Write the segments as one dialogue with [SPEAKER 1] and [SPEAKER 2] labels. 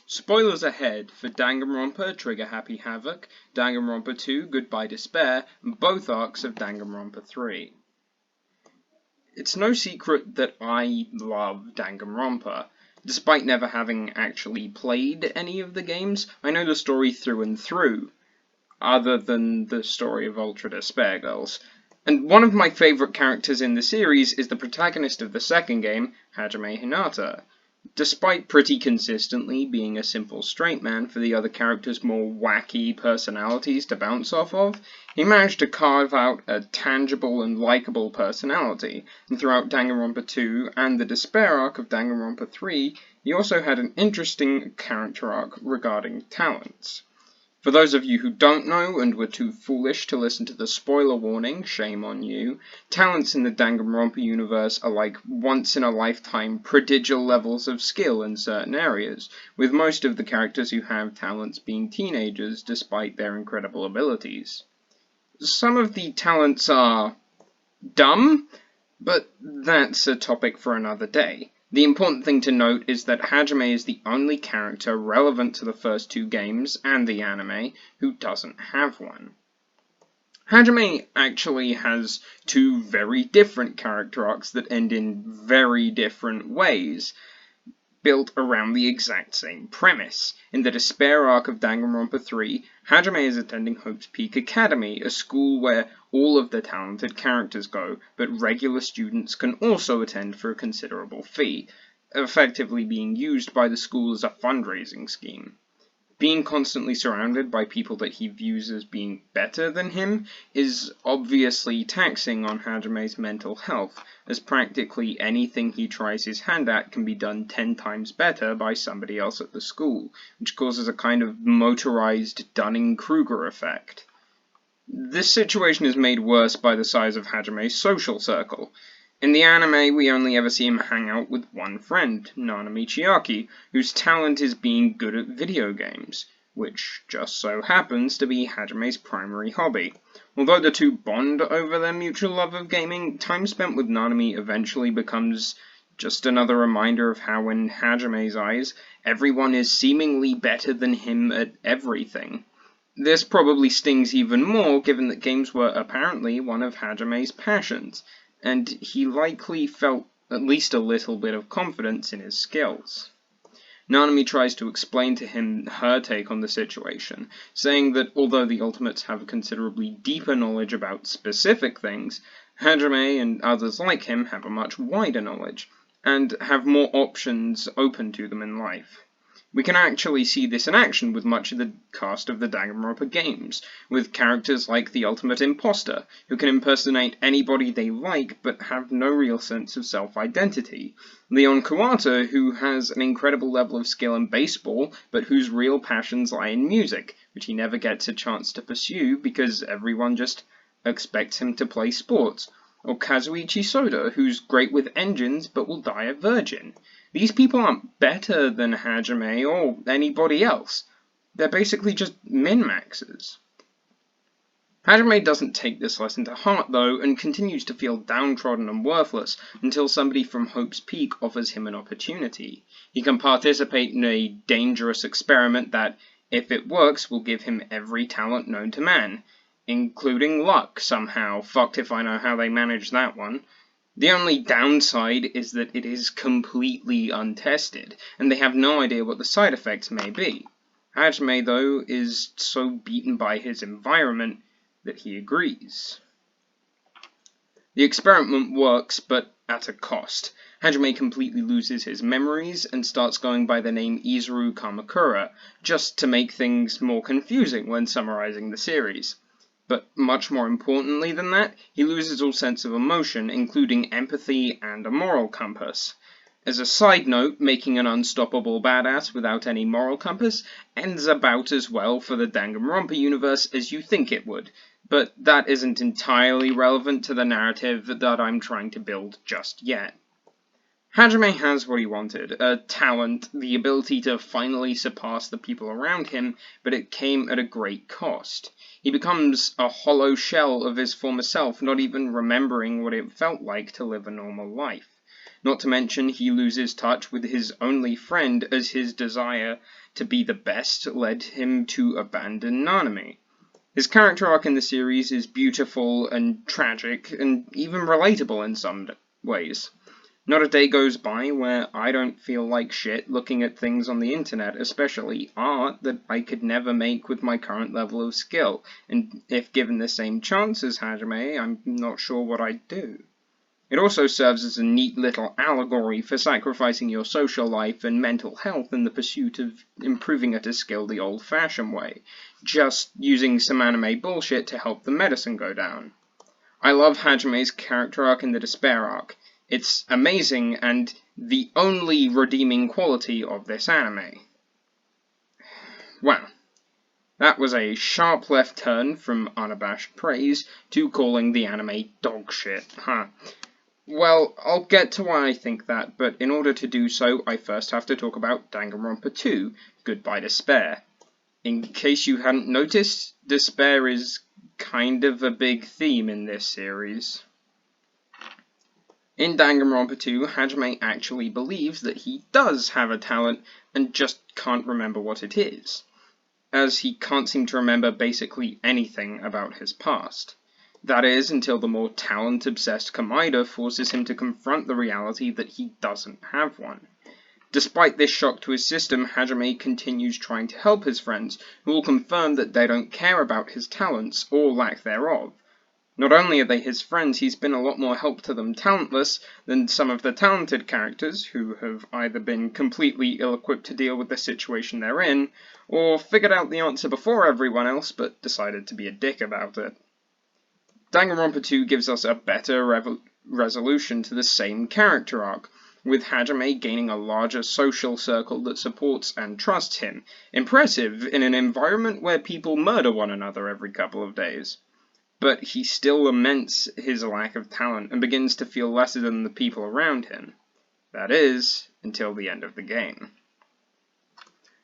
[SPEAKER 1] Spoilers ahead for Danganronpa, Trigger Happy Havoc, Danganronpa 2, Goodbye Despair, and both arcs of Danganronpa 3. It's no secret that I love Danganronpa. Despite never having actually played any of the games, I know the story through and through, other than the story of Ultra Despair Girls. And one of my favourite characters in the series is the protagonist of the second game, Hajime Hinata. Despite pretty consistently being a simple straight man for the other characters' more wacky personalities to bounce off of, he managed to carve out a tangible and likeable personality, and throughout Danganronpa 2 and the Despair arc of Danganronpa 3, he also had an interesting character arc regarding talents. For those of you who don't know and were too foolish to listen to the spoiler warning, shame on you, talents in the Danganronpa universe are like once-in-a-lifetime prodigal levels of skill in certain areas, with most of the characters who have talents being teenagers despite their incredible abilities. Some of the talents are dumb, but that's a topic for another day. The important thing to note is that Hajime is the only character relevant to the first two games and the anime who doesn't have one. Hajime actually has two very different character arcs that end in very different ways, built around the exact same premise. In the Despair arc of Danganronpa 3, Hajime is attending Hope's Peak Academy, a school where all of the talented characters go, but regular students can also attend for a considerable fee, effectively being used by the school as a fundraising scheme. Being constantly surrounded by people that he views as being better than him is obviously taxing on Hajime's mental health, as practically anything he tries his hand at can be done 10 times better by somebody else at the school, which causes a kind of motorized Dunning-Kruger effect. This situation is made worse by the size of Hajime's social circle. In the anime, we only ever see him hang out with one friend, Nanami Chiaki, whose talent is being good at video games, which just so happens to be Hajime's primary hobby. Although the two bond over their mutual love of gaming, time spent with Nanami eventually becomes just another reminder of how, in Hajime's eyes, everyone is seemingly better than him at everything. This probably stings even more, given that games were apparently one of Hajime's passions, and he likely felt at least a little bit of confidence in his skills. Nanami tries to explain to him her take on the situation, saying that although the Ultimates have a considerably deeper knowledge about specific things, Hajime and others like him have a much wider knowledge, and have more options open to them in life. We can actually see this in action with much of the cast of the Danganronpa games, with characters like the Ultimate Imposter, who can impersonate anybody they like but have no real sense of self-identity, Leon Kawata, who has an incredible level of skill in baseball but whose real passions lie in music, which he never gets a chance to pursue because everyone just expects him to play sports, or Kazuichi Soda, who's great with engines but will die a virgin. These people aren't better than Hajime or anybody else. They're basically just min-maxers. Hajime doesn't take this lesson to heart, though, and continues to feel downtrodden and worthless until somebody from Hope's Peak offers him an opportunity. He can participate in a dangerous experiment that, if it works, will give him every talent known to man, including luck somehow. Fucked if I know how they managed that one. The only downside is that it is completely untested, and they have no idea what the side effects may be. Hajime, though, is so beaten by his environment that he agrees. The experiment works, but at a cost. Hajime completely loses his memories and starts going by the name Izuru Kamakura, just to make things more confusing when summarizing the series. But much more importantly than that, he loses all sense of emotion, including empathy and a moral compass. As a side note, making an unstoppable badass without any moral compass ends about as well for the Danganronpa universe as you think it would, but that isn't entirely relevant to the narrative that I'm trying to build just yet. Hajime has what he wanted, a talent, the ability to finally surpass the people around him, but it came at a great cost. He becomes a hollow shell of his former self, not even remembering what it felt like to live a normal life. not to mention he loses touch with his only friend as his desire to be the best led him to abandon Nanami. His character arc in the series is beautiful and tragic and even relatable in some ways. Not a day goes by where I don't feel like shit looking at things on the internet, especially art that I could never make with my current level of skill, and if given the same chance as Hajime, I'm not sure what I'd do. It also serves as a neat little allegory for sacrificing your social life and mental health in the pursuit of improving at a skill the old-fashioned way, just using some anime bullshit to help the medicine go down. I love Hajime's character arc in the Despair arc. It's amazing and the only redeeming quality of this anime. Wow. That was a sharp left turn from unabashed praise to calling the anime dogshit, huh? Well, I'll get to why I think that, but in order to do so, I first have to talk about Danganronpa 2, Goodbye Despair. In case you hadn't noticed, despair is kind of a big theme in this series. In Danganronpa 2, Hajime actually believes that he does have a talent and just can't remember what it is, as he can't seem to remember basically anything about his past. That is, until the more talent-obsessed Kamida forces him to confront the reality that he doesn't have one. Despite this shock to his system, Hajime continues trying to help his friends, who will confirm that they don't care about his talents, or lack thereof. Not only are they his friends, he's been a lot more help to them talentless than some of the talented characters, who have either been completely ill-equipped to deal with the situation they're in, or figured out the answer before everyone else, but decided to be a dick about it. Danganronpa 2 gives us a better resolution to the same character arc, with Hajime gaining a larger social circle that supports and trusts him. Impressive in an environment where people murder one another every couple of days. But he still laments his lack of talent and begins to feel lesser than the people around him. That is, until the end of the game.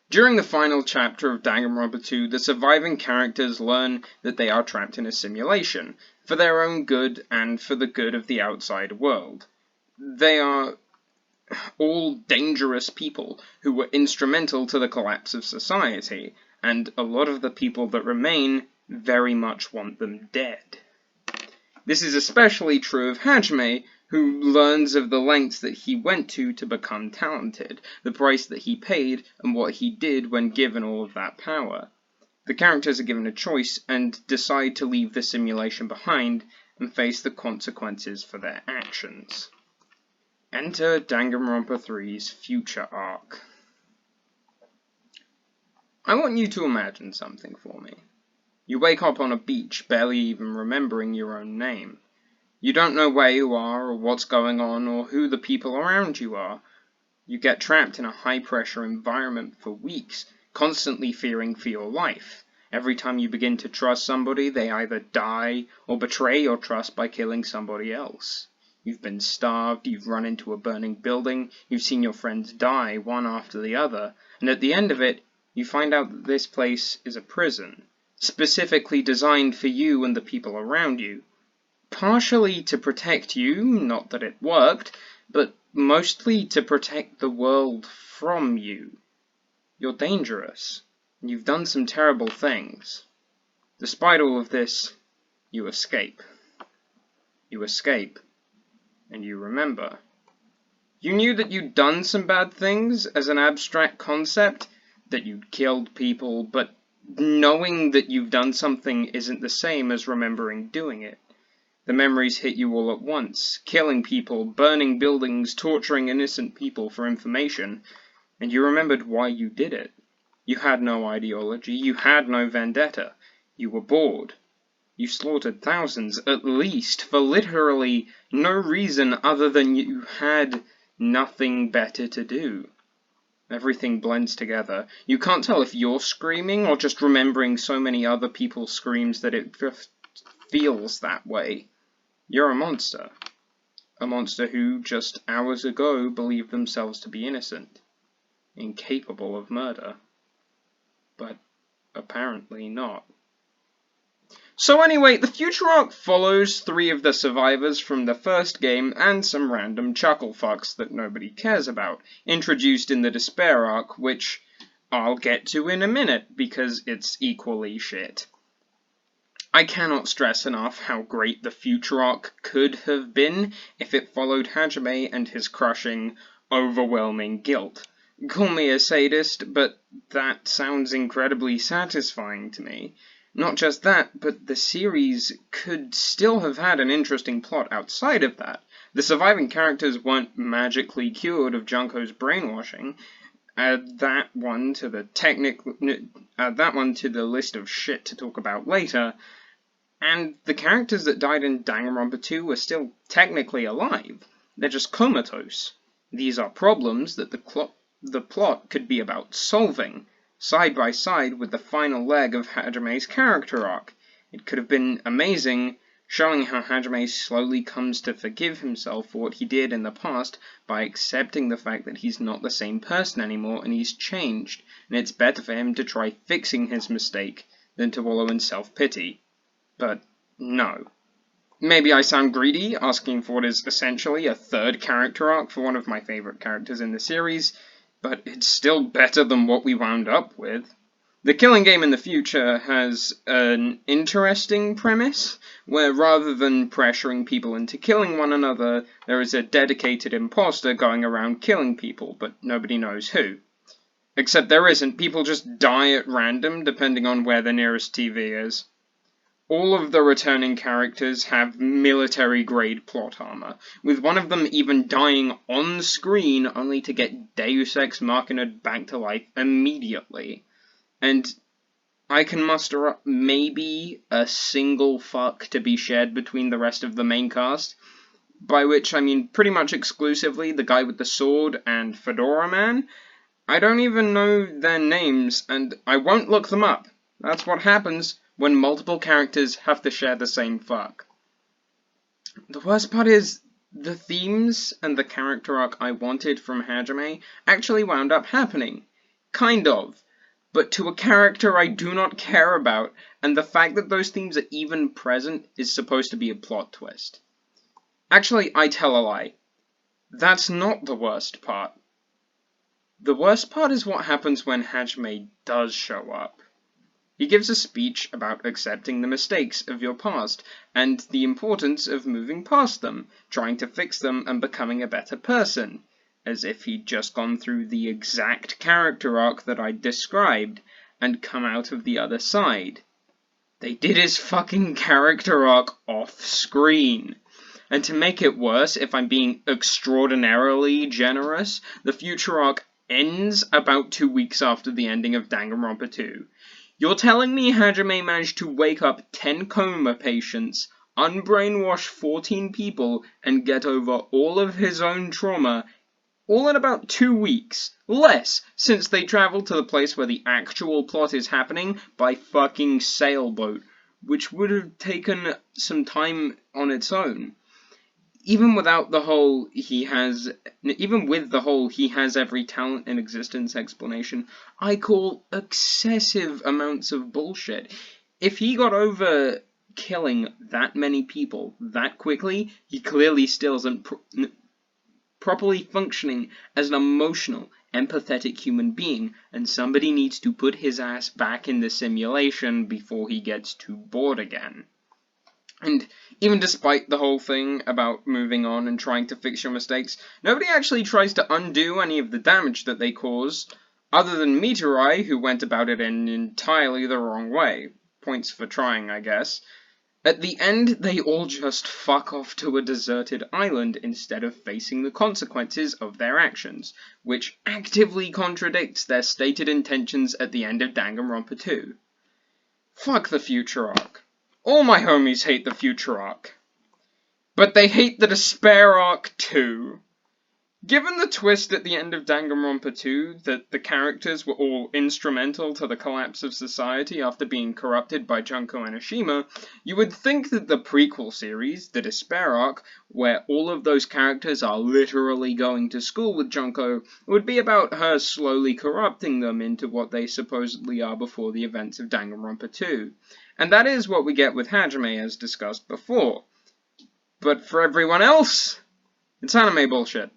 [SPEAKER 1] During the final chapter of Danganronpa 2, the surviving characters learn that they are trapped in a simulation, for their own good and for the good of the outside world. They are all dangerous people who were instrumental to the collapse of society, and a lot of the people that remain very much want them dead. This is especially true of Hajime, who learns of the lengths that he went to become talented, the price that he paid, and what he did when given all of that power. The characters are given a choice and decide to leave the simulation behind and face the consequences for their actions. Enter Danganronpa 3's future arc. I want you to imagine something for me. You wake up on a beach, barely even remembering your own name. You don't know where you are, or what's going on, or who the people around you are. You get trapped in a high-pressure environment for weeks, constantly fearing for your life. Every time you begin to trust somebody, they either die or betray your trust by killing somebody else. You've been starved, you've run into a burning building, you've seen your friends die one after the other, and at the end of it, you find out that this place is a prison, specifically designed for you and the people around you. Partially to protect you, not that it worked, but mostly to protect the world from you. You're dangerous, and you've done some terrible things. Despite all of this, you escape. You escape, and you remember. You knew that you'd done some bad things as an abstract concept, that you'd killed people, but knowing that you've done something isn't the same as remembering doing it. The memories hit you all at once, killing people, burning buildings, torturing innocent people for information, and you remembered why you did it. You had no ideology, you had no vendetta, you were bored. You slaughtered thousands, at least, for literally no reason other than you had nothing better to do. Everything blends together. You can't tell if you're screaming or just remembering so many other people's screams that it just feels that way. You're a monster. A monster who, just hours ago, believed themselves to be innocent, incapable of murder. But apparently not. So anyway, the future arc follows 3 of the survivors from the first game and some random chuckle fucks that nobody cares about, introduced in the Despair arc, which I'll get to in a minute, because it's equally shit. I cannot stress enough how great the future arc could have been if it followed Hajime and his crushing, overwhelming guilt. Call me a sadist, but that sounds incredibly satisfying to me. Not just that, but the series could still have had an interesting plot outside of that. The surviving characters weren't magically cured of Junko's brainwashing. Add that one to the list of shit to talk about later, and the characters that died in Danganronpa 2 are still technically alive. They're just comatose. These are problems that the plot could be about solving, side by side with the final leg of Hajime's character arc. It could have been amazing, showing how Hajime slowly comes to forgive himself for what he did in the past by accepting the fact that he's not the same person anymore and he's changed, and it's better for him to try fixing his mistake than to wallow in self-pity. But no. Maybe I sound greedy, asking for what is essentially a 3rd character arc for one of my favourite characters in the series, but it's still better than what we wound up with. The Killing Game in the future has an interesting premise, where rather than pressuring people into killing one another, there is a dedicated imposter going around killing people, but nobody knows who. Except there isn't, people just die at random depending on where the nearest TV is. All of the returning characters have military-grade plot armor, with one of them even dying on screen only to get Deus Ex Machina'd back to life immediately. And I can muster up maybe a single fuck to be shared between the rest of the main cast, by which I mean pretty much exclusively the guy with the sword and Fedora Man. I don't even know their names, and I won't look them up. That's what happens when multiple characters have to share the same fuck. The worst part is, the themes and the character arc I wanted from Hajime actually wound up happening. Kind of. But to a character I do not care about, and the fact that those themes are even present is supposed to be a plot twist. Actually, I tell a lie. That's not the worst part. The worst part is what happens when Hajime does show up. He gives a speech about accepting the mistakes of your past, and the importance of moving past them, trying to fix them and becoming a better person, as if he'd just gone through the exact character arc that I described, and come out of the other side. They did his fucking character arc off-screen. And to make it worse, if I'm being extraordinarily generous, the future arc ends about 2 weeks after the ending of Danganronpa 2. You're telling me Hajime managed to wake up 10 coma patients, unbrainwash 14 people, and get over all of his own trauma, all in about 2 weeks? Less, since they traveled to the place where the actual plot is happening by fucking sailboat, which would have taken some time on its own. Even with the whole he has every talent in existence explanation, I call excessive amounts of bullshit. If he got over killing that many people that quickly, he clearly still isn't properly functioning as an emotional, empathetic human being, and somebody needs to put his ass back in the simulation before he gets too bored again. And even despite the whole thing about moving on and trying to fix your mistakes, nobody actually tries to undo any of the damage that they cause, other than Mitarai, who went about it in entirely the wrong way. Points for trying, I guess. At the end, they all just fuck off to a deserted island instead of facing the consequences of their actions, which actively contradicts their stated intentions at the end of Danganronpa 2. Fuck the future arc. All my homies hate the future arc. But they hate the Despair arc too. Given the twist at the end of Danganronpa 2 that the characters were all instrumental to the collapse of society after being corrupted by Junko and Ashima, you would think that the prequel series, the Despair arc, where all of those characters are literally going to school with Junko, would be about her slowly corrupting them into what they supposedly are before the events of Danganronpa 2. And that is what we get with Hajime as discussed before. But for everyone else, it's anime bullshit.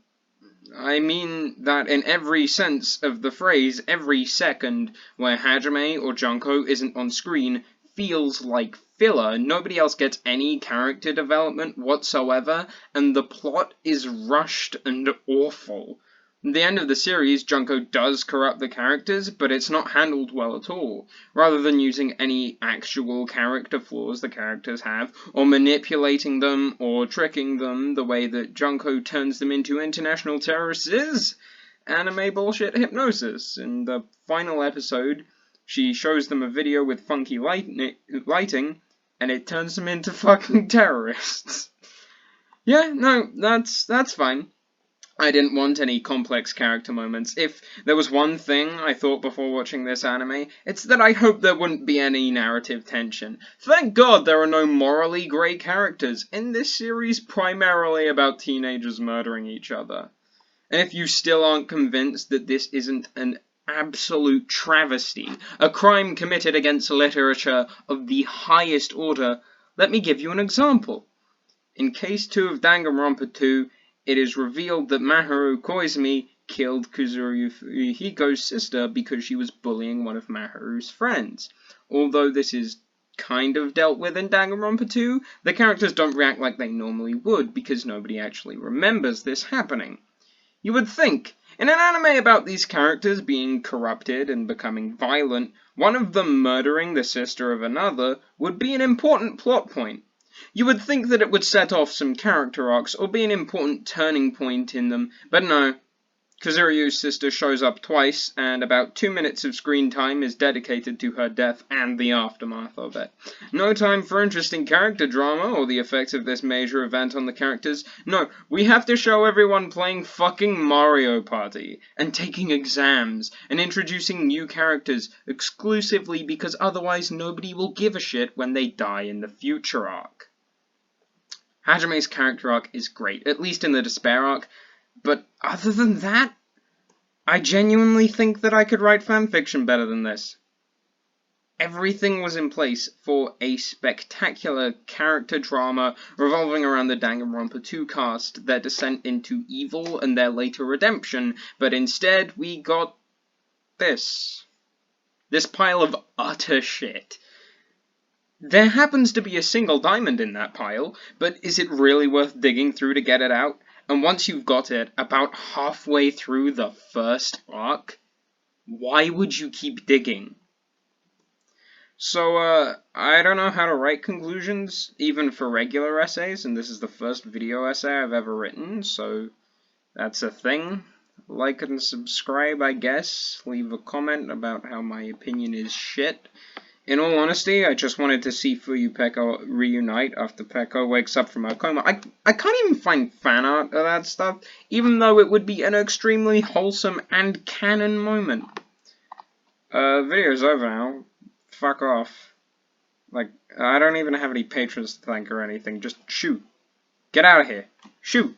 [SPEAKER 1] I mean that in every sense of the phrase, every second where Hajime or Junko isn't on screen feels like filler. Nobody else gets any character development whatsoever, and the plot is rushed and awful. At the end of the series, Junko does corrupt the characters, but it's not handled well at all. Rather than using any actual character flaws the characters have, or manipulating them, or tricking them the way that Junko turns them into international terrorists is anime bullshit hypnosis. In the final episode, she shows them a video with funky lighting, and it turns them into fucking terrorists. Yeah, no, that's fine. I didn't want any complex character moments. If there was one thing I thought before watching this anime, it's that I hoped there wouldn't be any narrative tension. Thank God there are no morally grey characters in this series primarily about teenagers murdering each other. And if you still aren't convinced that this isn't an absolute travesty, a crime committed against literature of the highest order, let me give you an example. In Case 2 of Danganronpa 2, it is revealed that Maharu Koizumi killed Kuzuru Hiko's sister because she was bullying one of Maharu's friends. Although this is kind of dealt with in Danganronpa 2, the characters don't react like they normally would because nobody actually remembers this happening. You would think, in an anime about these characters being corrupted and becoming violent, one of them murdering the sister of another would be an important plot point. You would think that it would set off some character arcs or be an important turning point in them, but no. Kazuryu's sister shows up twice, and about 2 minutes of screen time is dedicated to her death and the aftermath of it. No time for interesting character drama or the effects of this major event on the characters. No, we have to show everyone playing fucking Mario Party, and taking exams, and introducing new characters exclusively because otherwise nobody will give a shit when they die in the future arc. Hajime's character arc is great, at least in the Despair arc, but other than that, I genuinely think that I could write fanfiction better than this. Everything was in place for a spectacular character drama revolving around the Danganronpa 2 cast, their descent into evil and their later redemption, but instead we got this. This pile of utter shit. There happens to be a single diamond in that pile, but is it really worth digging through to get it out? And once you've got it, about halfway through the first arc, why would you keep digging? So, I don't know how to write conclusions, even for regular essays, and this is the first video essay I've ever written, so that's a thing. Like and subscribe, I guess. Leave a comment about how my opinion is shit. In all honesty, I just wanted to see Fuyu Peko reunite after Peko wakes up from her coma. I can't even find fan art of that stuff, even though it would be an extremely wholesome and canon moment. Video's over now. Fuck off. Like, I don't even have any patrons to thank or anything. Just shoot. Get out of here. Shoot.